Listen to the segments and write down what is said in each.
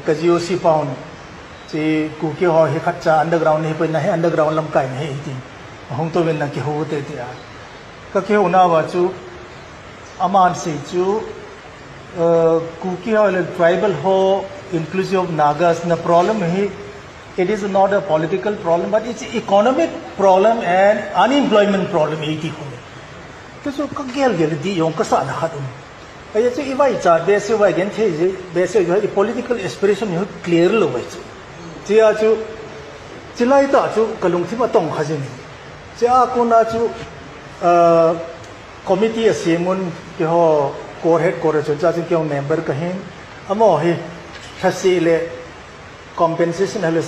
cái gì aussi pound chỉ Kuki họ hi khát cha underground này bên này underground làm cái này thì không tôi bên này cái hồ thế thì cái hồ nào mà chú aman si chú Kuki họ là tribal họ inclusive of Nagas the problem hi it is not a political problem but it's economic problem and unemployment problem ấy thì không thế số các gel đi dùng cái sản hạt bây giờ ý vậy cha basic vậy cái thế basic cái political expression nó clear luôn vậy chỉ là chú chỉ là đó chú cái lồng thì mà tổng khai gì chỉ là cô na chú committee xem muốn cái họ core head core chúng ta cái member cái hình amo hi thật sự là compensation hay là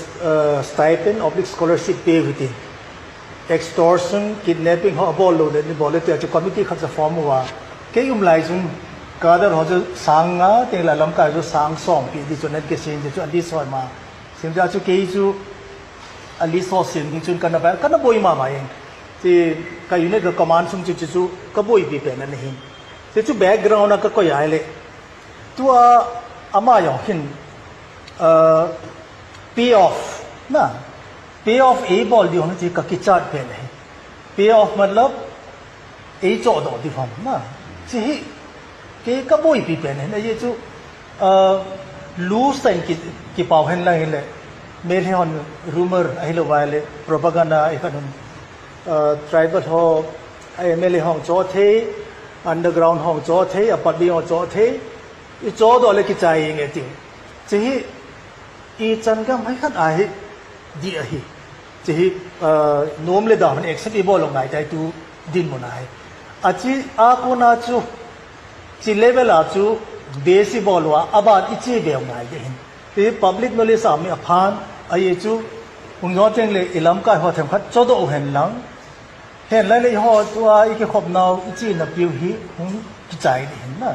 stipend or scholarship pay với extortion kidnapping họ bỏ luôn đấy bỏ lên từ committee khác sẽ form vào cái lại chúng cả đó họ cho sang á thì là làm cái cho sang song thì cho nên cái xin cho anh đi soi mà xem ra cho cái chú anh đi soi xin thì chúng cái nó bôi mà thì cái unit cái command chúng chú cái bôi bị bể này thì chú background nó có gì vậy chú ama yang hin pay off na pay off a ball đi hono chỉ cái chart पे này pay off मतलब a chỗ đó đi phong na chỉ cái bôi bị पे này ये जो loose time की पावन ला है मेरे हन rumor आई लो वाले propaganda एक tribal हो MLA हों जो थे underground हों जो थे apartment हों जो थे ये जो तो अलग की चाहिए थी चाहिए ये चंगा मैं खान आए दी आही चाहिए नॉर्मली दावन एक्सेप्ट इबो लोग नाइट आई तू दिन मुना है अच्छी आपको ना चु चिलेबल आचु देसी बोलवा अब आज इच्छे बेव नाइ दें तो पब्लिक नॉलेज सामने अफान आये चु उन्होंने ले इलाम का हो थम खत चौदह ओहन ले हो तो आई के खब नाव इच्छे न पिउ ही हम किचाई दें ना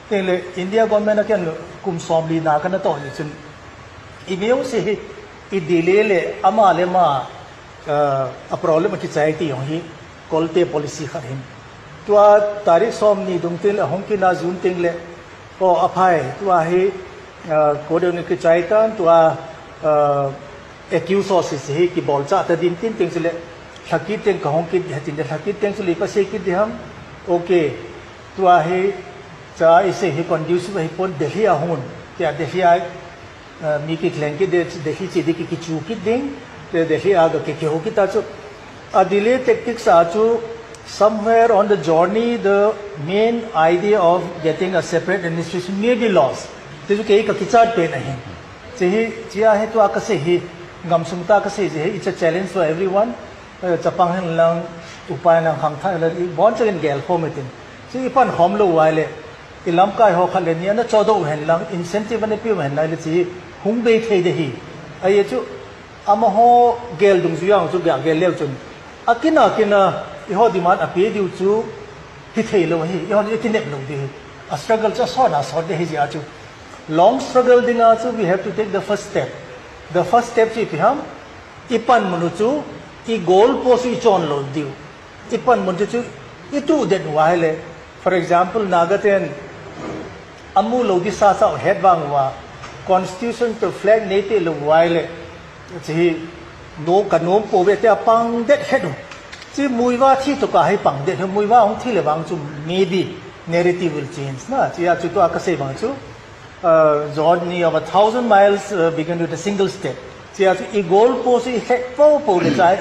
ते ले इंडिया गवर्नमेंट ना क्या कुम सॉमली ना करना तो ये चुन इमेल से ही इदिले ले अमाले मा प्रॉब्लम किचाई थी ही कोल्टे पॉलिसी खरीम तो तारीख सोमनी दुंगतिल होंकी ना जून तिंगले ओ अफाय तो हे कोडे के चाइतान तो एक्यूज सोर्सेस हे की बोलचा त दिन तीन तिंग से थकी तिंग कहूं की हतिन थकी तिंग से लेकर से की हम ओके तो हे चा इसे ही कंड्यूसिव है पोन दिल्ली आहुन क्या दिल्ली आ मी की क्लैंग के दिल्ली चीदी की चू की दिन दिल्ली आगे के हो की ताचो अदिले टेक्टिक्स आचो somewhere on the journey the main idea of getting a separate administration may be lost तो जो कहीं का किचाट पे नहीं चाहिए जिया है तो आकसे ही गमसुमता आकसे है it's a challenge for everyone चपांग हैं लंग उपाय लंग हम था लंग बहुत चलन गैल फॉर्म में तीन चाहिए पन हम लोग वाले इलाम का हो खाले नहीं ना 14 हैं लंग इंसेंटिव ने पियो हैं ना ले चाहिए हुं बे थे दही ये जो अमहो गैल दुंजुयांग जो गैल ले चुन अकिना इहो डिमांड अपे दिउ चु हिथे लो hi इहो इतिनेप लो दे a struggle just so de hi ja chu long struggle dinga chu we have to take the first step chi ham ipan munu chu I goal post I chon lo diu ipan munu chu I tu det wale for example nagaten amu lo di sa head bang wa constitution to flag nate lo wale chi no kanom po be te apang det head chỉ mùi va thi to cả hay bằng để mùi va ông thi là bằng chung maybe narrative will change na chỉ là chúng tôi có say bằng chú journey of 1,000 miles begin with a single step chỉ là cái goal post head po le trái